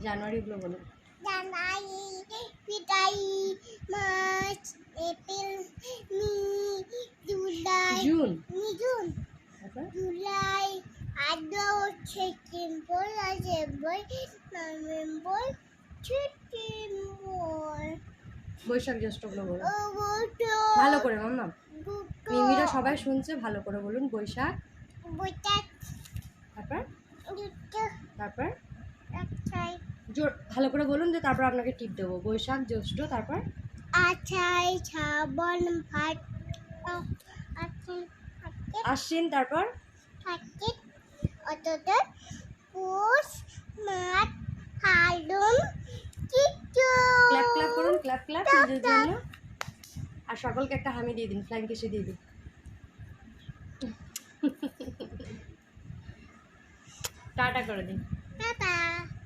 জানুয়ারিগুলো বলো। January, February, March, April, May, July, June, July, August, September, November, December, বৈশাখ জ্যৈষ্ঠগুলো বলো অগস্ট, ভালো করে মাম্মা। মিমিরা সবাই শুনছে, ভালো করে বলুন। বৈশাখ, বৈশাখ, তারপর তারপর আষাঢ়, জোর ভালো করে বলুন, যে তারপর আপনাকে টিপ দেবো। বৈশাখ, জ্যৈষ্ঠ, তারপর আষাঢ়, শ্রাবণ, ভাদ্র, আশ্বিন, তারপর কার্তিক, অক্টোবর, পৌষ, মাঘ, ফাল্গুন, চৈত্র। ক্ল্যাপ ক্ল্যাপ করুন, ক্ল্যাপ ক্ল্যাপ নিজের জন্য। আর সকলকে একটা হামি দিয়ে দিন, ফ্লাইং কিসে দিয়ে দিন। টাটা করে দিন।